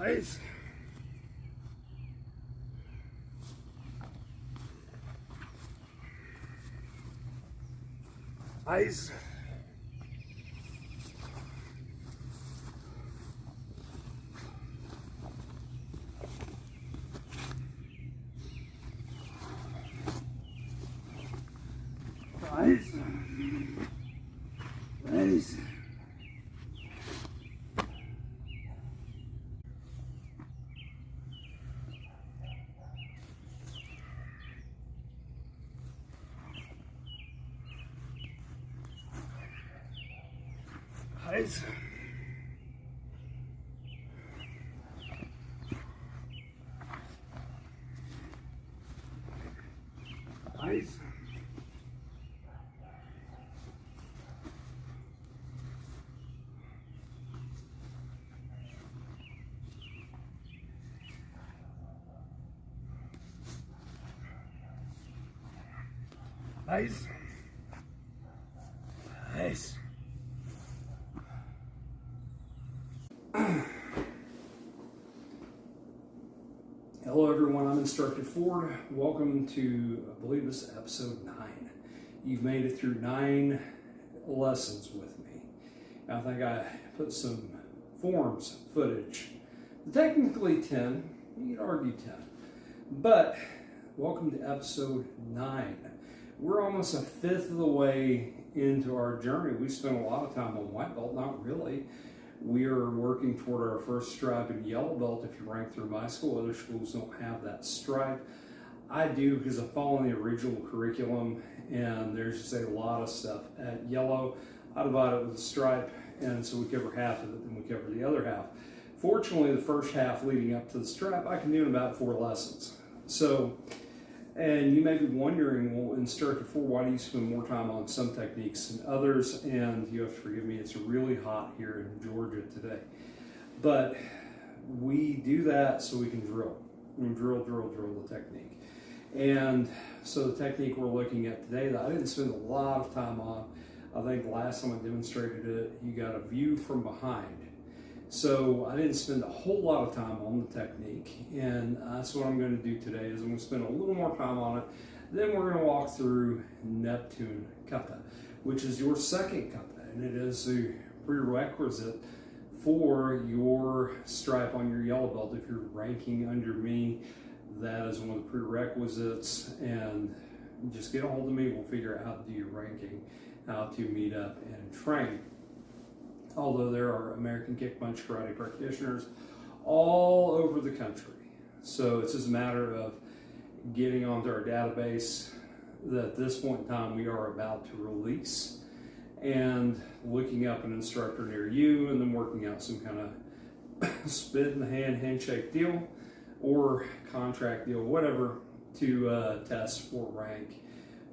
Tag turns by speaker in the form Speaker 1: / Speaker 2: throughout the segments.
Speaker 1: Eyes. Eyes. Eyes. Eyes. Eyes. Eyes. Eyes. Eyes. Hello everyone, I'm Instructor Ford. Welcome to, I believe this is episode 9. You've made it through 9 lessons with me. I think I put some forms footage. Technically 10, you could argue 10. But welcome to episode 9. We're almost a fifth of the way into our journey. We spent a lot of time on white belt, not really. We are working toward our first stripe in yellow belt if you rank through my school. Other schools don't have that stripe. I do because I'm following the original curriculum, and there's just a lot of stuff at yellow. I divide it with a stripe, and so we cover half of it, and we cover the other half. Fortunately, the first half leading up to the stripe, I can do in about 4 lessons. So, and you may be wondering, well, Instructor 4, why do you spend more time on some techniques than others? And you have to forgive me, it's really hot here in Georgia today. But we do that so we can drill. We can drill the technique. And so the technique we're looking at today that I didn't spend a lot of time on, I think the last time I demonstrated it, you got a view from behind. So I didn't spend a whole lot of time on the technique, and that's what I'm going to do today is I'm going to spend a little more time on it. Then we're going to walk through Neptune Kata, which is your second kata, and it is a prerequisite for your stripe on your yellow belt. If you're ranking under me, that is one of the prerequisites, and just get a hold of me. We'll figure out how to do your ranking, how to meet up and train. Although there are American kick punch karate practitioners all over the country. So it's just a matter of getting onto our database that at this point in time we are about to release and looking up an instructor near you and then working out some kind of spit in the hand handshake deal or contract deal, whatever, to test for rank,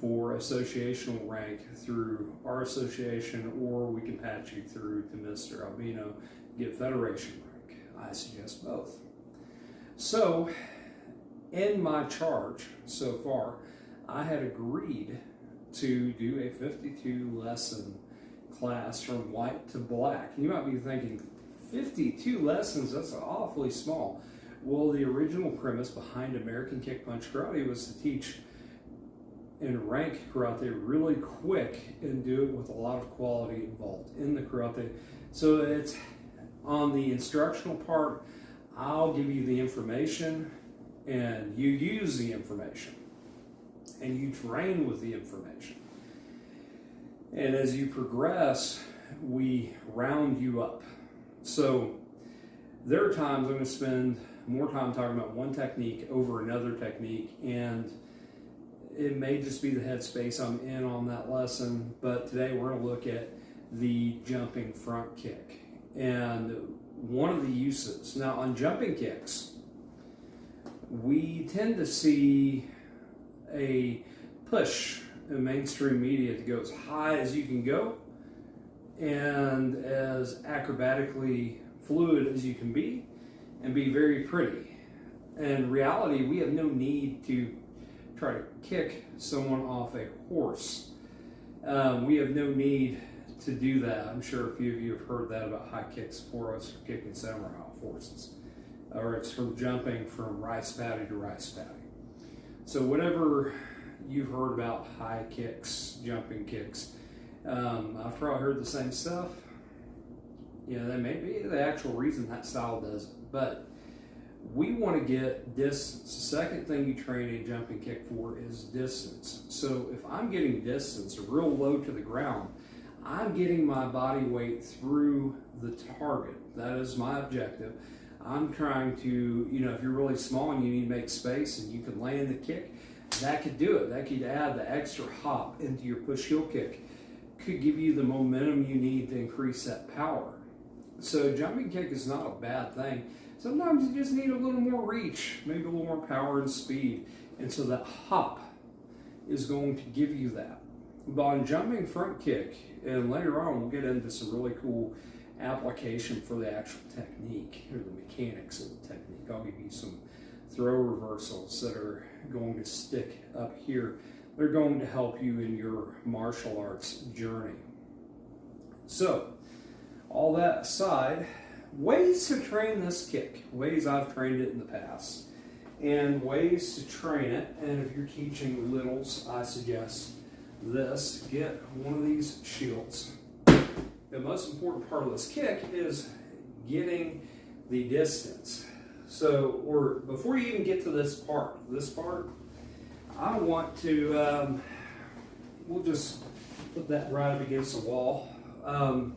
Speaker 1: for associational rank through our association, or we can patch you through to Mr. Albino, get federation rank. I suggest both. So, in my charge so far, I had agreed to do a 52 lesson class from white to black. You might be thinking, 52 lessons, that's awfully small. Well, the original premise behind American Kick Punch Karate was to teach and rank karate really quick and do it with a lot of quality involved in the karate. So it's on the instructional part, I'll give you the information and you use the information and you train with the information. And as you progress, we round you up. So there are times I'm going to spend more time talking about one technique over another technique, and it may just be the headspace I'm in on that lesson, but today we're going to look at the jumping front kick. And one of the uses, now on jumping kicks, we tend to see a push in mainstream media to go as high as you can go and as acrobatically fluid as you can be and be very pretty. In reality, we have no need to try to kick someone off a horse. We have no need to do that. I'm sure a few of you have heard that about high kicks for us kicking samurai off horses. or it's from jumping from rice paddy to rice paddy. So whenever you've heard about high kicks, jumping kicks, I've probably heard the same stuff. You know, that may be the actual reason that style does it, but we want to get distance. The second thing you train a jumping kick for is distance. So if I'm getting distance real low to the ground, I'm getting my body weight through the target. That is my objective. I'm trying to, you know, if you're really small and you need to make space and you can land the kick, that could do it. That could add the extra hop into your push-heel kick. Could give you the momentum you need to increase that power. So jumping kick is not a bad thing. Sometimes you just need a little more reach, maybe a little more power and speed. And so that hop is going to give you that. But on jumping front kick, and later on we'll get into some really cool application for the actual technique or the mechanics of the technique. I'll give you some throw reversals that are going to stick up here. They're going to help you in your martial arts journey. So, all that aside, ways to train this kick, ways I've trained it in the past, and ways to train it. And if you're teaching littles, I suggest this. Get one of these shields. The most important part of this kick is getting the distance. So, before you even get to this part, I want to, we'll just put that right up against the wall. I'm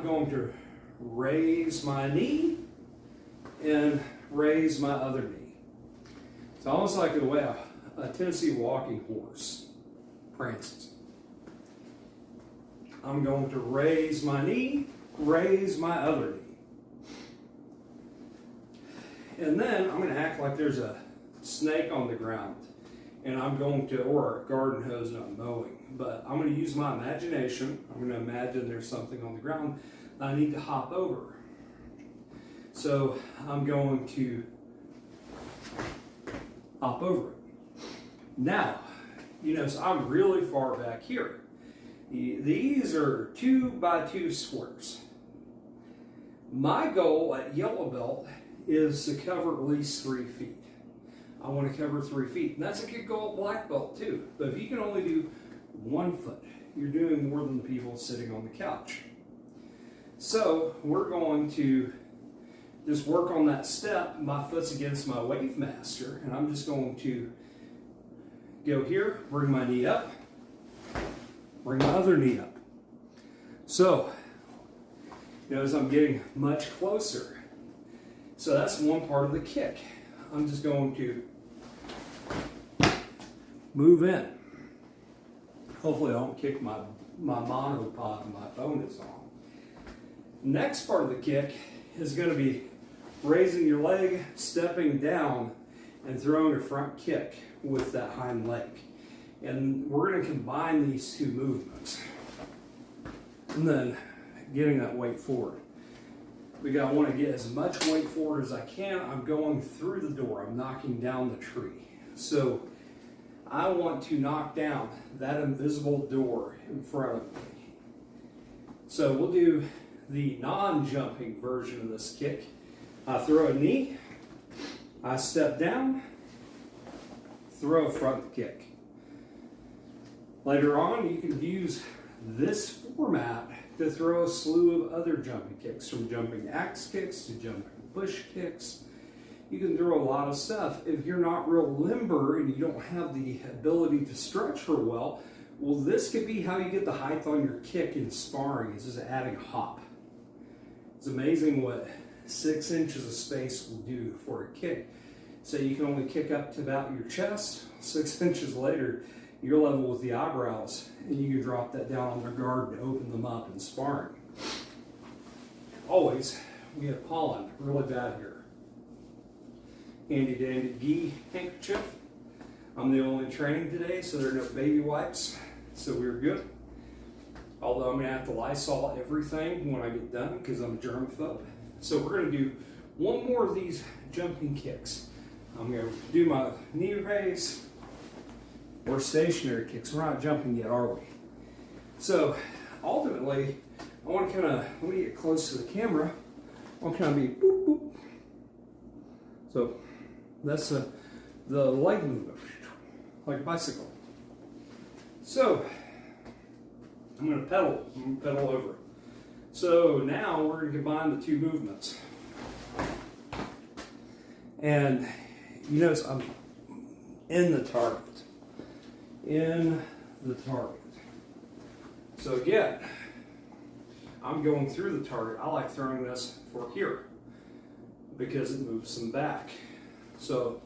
Speaker 1: going to raise my knee and raise my other knee. It's almost like the way a Tennessee walking horse prances. I'm going to raise my knee, raise my other knee. And then I'm going to act like there's a snake on the ground. And I'm going to, or a garden hose and I'm mowing. But I'm going to use my imagination. I'm going to imagine there's something on the ground that I need to hop over. So I'm going to hop over it. Now, you know, so I'm really far back here. These are 2x2 squares. My goal at yellow belt is to cover at least 3 feet. I want to cover 3 feet. And that's a good goal at black belt too. But if you can only do 1 foot, you're doing more than the people sitting on the couch. So we're going to just work on that step. My foot's against my wave master, and I'm just going to go here, bring my knee up, bring my other knee up. So, notice I'm getting much closer. So that's one part of the kick. I'm just going to move in. Hopefully I don't kick my monopod and my phone is on. Next part of the kick is going to be raising your leg, stepping down, and throwing a front kick with that hind leg. And we're going to combine these two movements. And then getting that weight forward. I want to get as much weight forward as I can. I'm going through the door. I'm knocking down the tree. So I want to knock down that invisible door in front of me. So we'll do the non-jumping version of this kick. I throw a knee, I step down, throw a front kick. Later on, you can use this format to throw a slew of other jumping kicks, from jumping axe kicks to jumping push kicks. You can throw a lot of stuff. If you're not real limber and you don't have the ability to stretch real well, this could be how you get the height on your kick in sparring, is just adding a hop. It's amazing what 6 inches of space will do for a kick. So you can only kick up to about your chest. 6 inches later, you're level with the eyebrows, and you can drop that down on their guard to open them up in sparring. Always, we have pollen really bad here. Handy dandy ghee handkerchief. I'm the only training today, so there are no baby wipes, so we're good. Although I'm going to have to Lysol everything when I get done because I'm a germaphobe. So we're going to do one more of these jumping kicks. I'm going to do my knee raise or stationary kicks. We're not jumping yet, are we? So ultimately, I want to kind of, when we get close to the camera, I want to kind of be boop, boop, So that's the leg movement, like a bicycle. So I'm going to pedal over. So now we're going to combine the two movements. And you notice I'm in the target. In the target. So again, I'm going through the target. I like throwing this for here because it moves them back. So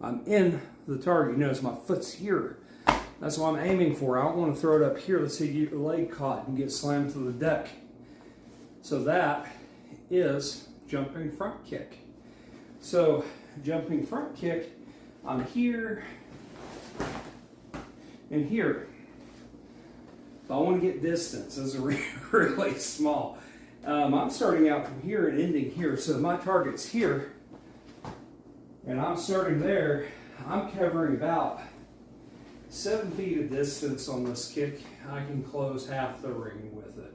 Speaker 1: I'm in the target. You notice my foot's here. That's what I'm aiming for. I don't want to throw it up here. Let's say you get your leg caught and get slammed to the deck. So that is jumping front kick. So jumping front kick, I'm here and here. So I want to get distance. Those are really small. I'm starting out from here and ending here. So my target's here and I'm starting there. I'm covering about 7 feet of distance on this kick. I can close half the ring with it.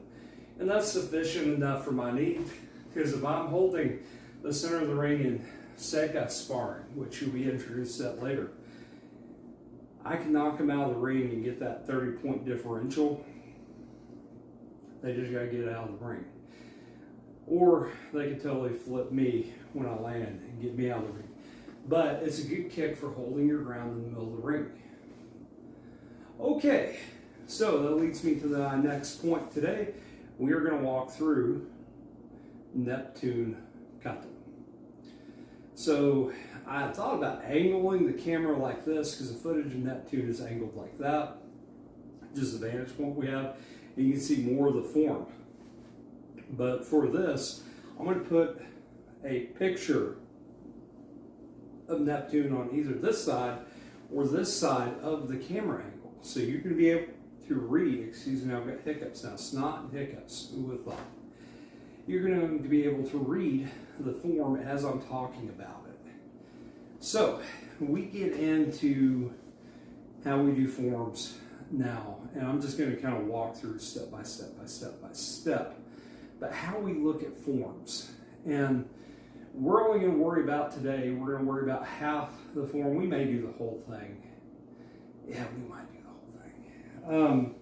Speaker 1: And that's sufficient enough for my need, because if I'm holding the center of the ring in Seka sparring, which you'll be introduced to that later, I can knock them out of the ring and get that 30-point differential. They just got to get out of the ring. Or they can totally flip me when I land and get me out of the ring. But it's a good kick for holding your ground in the middle of the ring. Okay, so that leads me to the next point today. We are going to walk through Neptune Kata. So I thought about angling the camera like this because the footage of Neptune is angled like that. Just the vantage point we have. And you can see more of the form. But for this, I'm going to put a picture of Neptune on either this side or this side of the camera angle. So you're going to be able to read, excuse me, I've got hiccups now, snot and hiccups, who would have thought? You're going to be able to read the form as I'm talking about it. So we get into how we do forms now, and I'm just going to kind of walk through step by step by step by step, but how we look at forms. And we're only going to worry about today, we're going to worry about half the form. We may do the whole thing. Yeah, we might do the whole thing.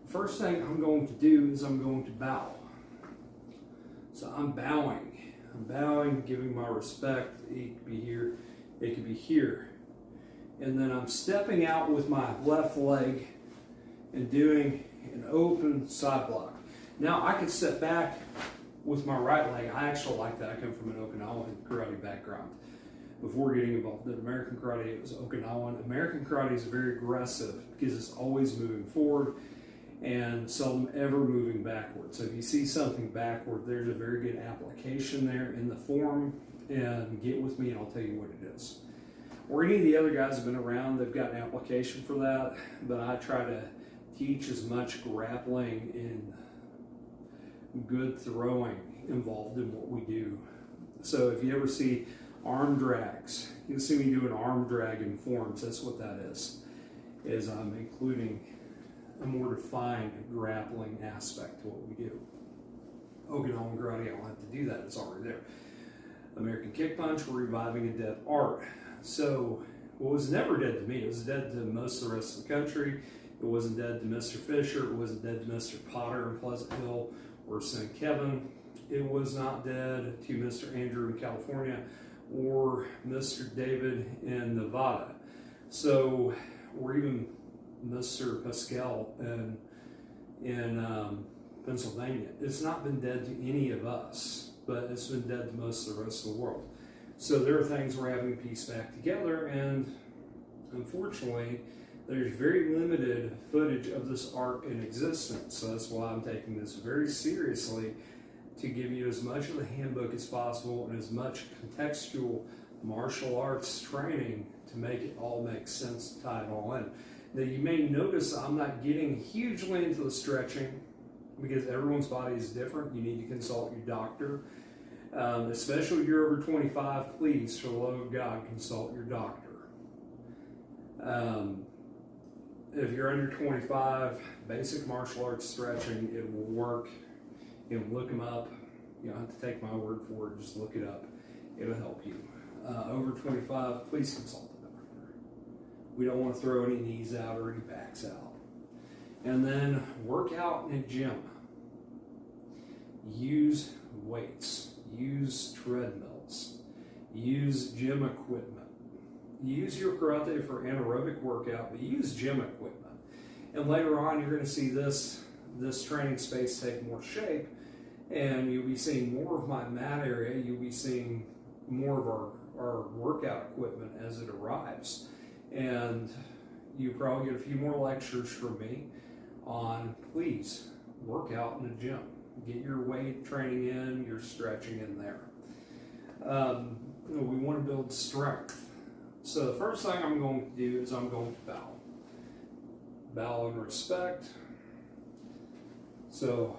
Speaker 1: First thing I'm going to do is I'm going to bow. So I'm bowing. I'm bowing, giving my respect. It could be here, it could be here. And then I'm stepping out with my left leg and doing an open side block. Now I could step back with my right leg. I actually like that. I come from an Okinawan karate background. Before getting involved in American karate, it was Okinawan. American karate is very aggressive because it's always moving forward and seldom ever moving backward. So if you see something backward, there's a very good application there in the form, and get with me and I'll tell you what it is. Or any of the other guys have been around, they've got an application for that, but I try to teach as much grappling and good throwing involved in what we do. So if you ever see arm drags, you'll see me do an arm drag in forms. That's what that is I'm including a more defined grappling aspect to what we do. Okinawan karate, I don't have to do that, it's already there. American kick punch, we're reviving a dead art. So what was never dead to me, it was dead to most of the rest of the country. It wasn't dead to Mr. Fisher, it wasn't dead to Mr. Potter in Pleasant Hill or St. Kevin. It was not dead to Mr. Andrew in California or Mr. David in Nevada. So, or even Mr. Pascal in Pennsylvania. It's not been dead to any of us, but it's been dead to most of the rest of the world. So there are things we're having to piece back together, and unfortunately, there's very limited footage of this art in existence. So that's why I'm taking this very seriously, to give you as much of the handbook as possible and as much contextual martial arts training to make it all make sense, to tie it all in. Now you may notice I'm not getting hugely into the stretching because everyone's body is different. You need to consult your doctor. Especially if you're over 25, please, for the love of God, consult your doctor. If you're under 25, basic martial arts stretching, it will work. You can look them up. You don't have to take my word for it. Just look it up. It'll help you. Over 25, please consult a doctor. We don't want to throw any knees out or any backs out. And then work out in a gym. Use weights. Use treadmills. Use gym equipment. Use your karate for anaerobic workout, but use gym equipment. And later on, you're going to see this training space take more shape, and you'll be seeing more of my mat area. You'll be seeing more of our workout equipment as it arrives. And you probably get a few more lectures from me on, please, work out in the gym. Get your weight training in, your stretching in there. We want to build strength. So the first thing I'm going to do is I'm going to bow. Bow in respect. So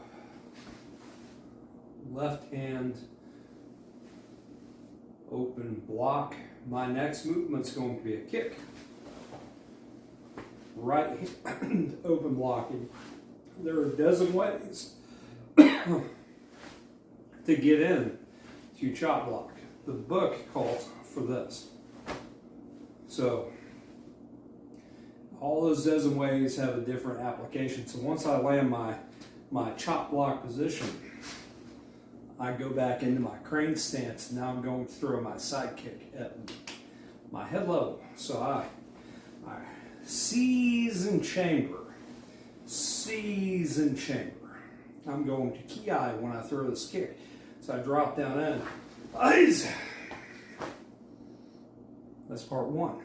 Speaker 1: left hand open block. My next movement is going to be a kick. Right hand open blocking. There are a dozen ways to get in to chop block. The book calls for this. So all those dozen ways have a different application. So once I land my chop block position, I go back into my crane stance. Now I'm going to throw my side kick at my head level. So I seize and chamber. Seize and chamber. I'm going to ki when I throw this kick. So I drop down in. Eyes. That's part one.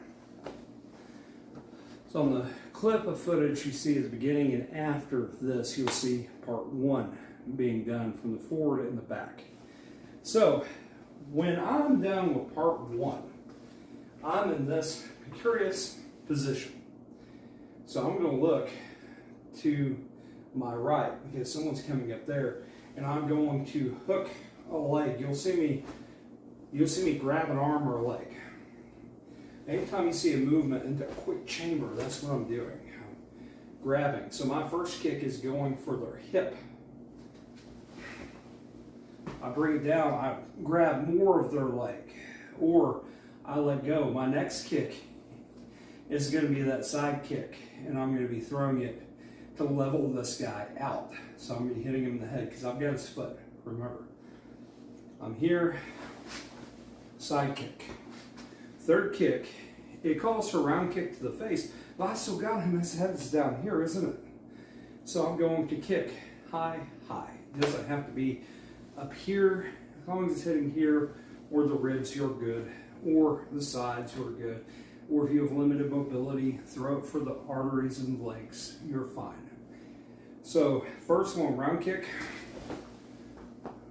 Speaker 1: So on the clip of footage you see at the beginning and after this, you'll see part one being done from the forward and the back. So when I'm done with part one, I'm in this precarious position. So I'm going to look to my right because someone's coming up there, and I'm going to hook a leg. You'll see me grab an arm or a leg. Anytime you see a movement into a quick chamber, that's what I'm doing. I'm grabbing. So my first kick is going for their hip. I bring it down, I grab more of their leg, or I let go. My next kick is going to be that side kick, and I'm going to be throwing it to level this guy out. So I'm going to be hitting him in the head because I've got his foot. Remember, I'm here, side kick. Third kick, it calls for round kick to the face, but I still got him. His head is down here, isn't it? So I'm going to kick high, high. It doesn't have to be up here. As long as it's hitting here, or the ribs, you're good, or the sides, you're good. Or if you have limited mobility, throw it for the arteries and legs, you're fine. So first one, round kick.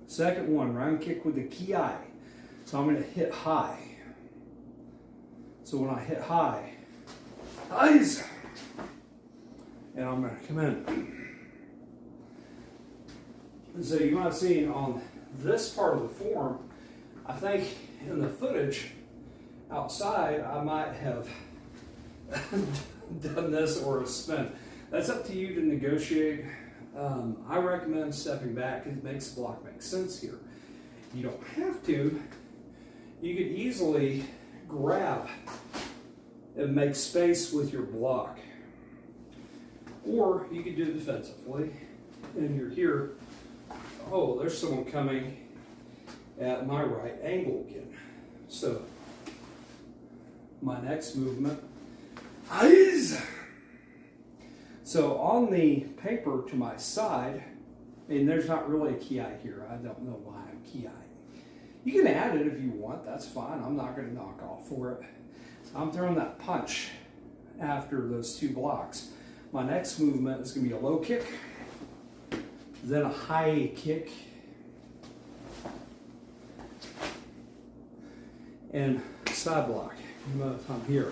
Speaker 1: Second one, round kick with the ki. So I'm going to hit high. So when I hit high, eyes, and I'm going to come in. So you might have seen on this part of the form, I think in the footage outside, I might have done this or a spin. That's up to you to negotiate. I recommend stepping back. It makes the block make sense here. You don't have to. You could easily grab and make space with your block. Or you could do it defensively, and you're here. Oh, there's someone coming at my right angle again. So my next movement, eyes. So on the paper to my side, and there's not really a ki here. I don't know why I'm ki. You can add it if you want, that's fine. I'm not going to knock off for it. So I'm throwing that punch after those two blocks. My next movement is going to be a low kick, then a high kick, and side block. I'm here.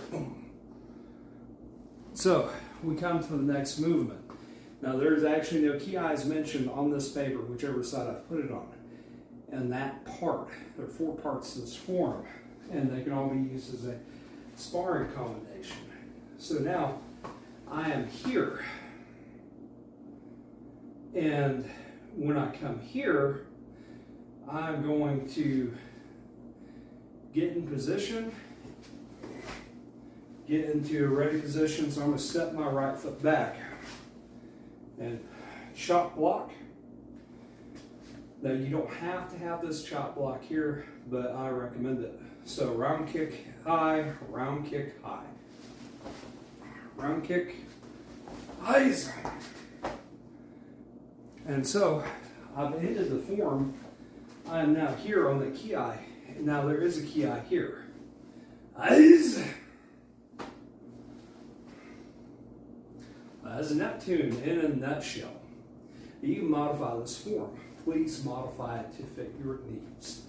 Speaker 1: So we come to the next movement. Now there's actually no ki's mentioned on this paper, whichever side I've put it on. And that part, there are 4 parts to this form, and they can all be used as a sparring combination. So now I am here, and when I come here, I'm going to get in position, get into a ready position. So I'm going to step my right foot back and chop block. Now you don't have to have this chop block here, but I recommend it. So round kick high, round kick high. Round kick, highs. And so I've ended the form. I am now here on the ki. Now there is a ki here. Eyes. As a Neptune in a nutshell. You can modify this form. Please modify it to fit your needs,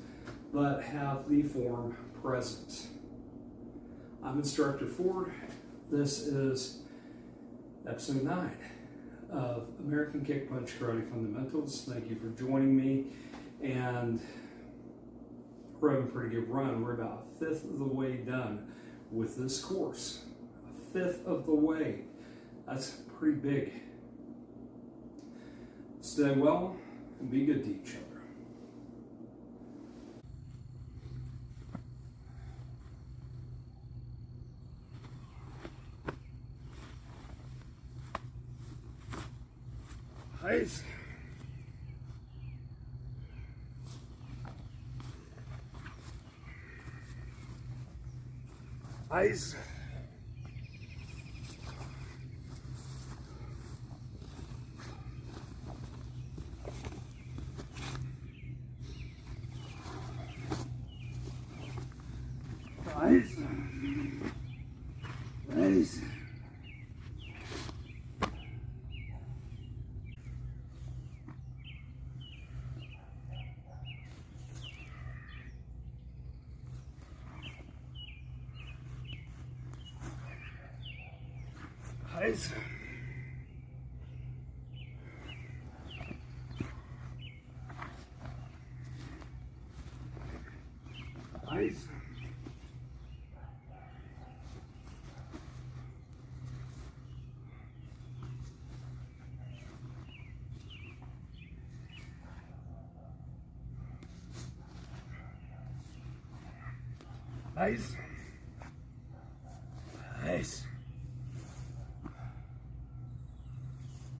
Speaker 1: but have the form present. I'm Instructor Ford. This is episode 9 of American Kick Punch Karate Fundamentals. Thank you for joining me, and we're having a pretty good run. We're about a fifth of the way done with this course. A fifth of the way. That's pretty big. Stay well and be good to each other. Eyes. Eyes. Eyes. Eyes. Eyes. Eyes. Eyes. Eyes.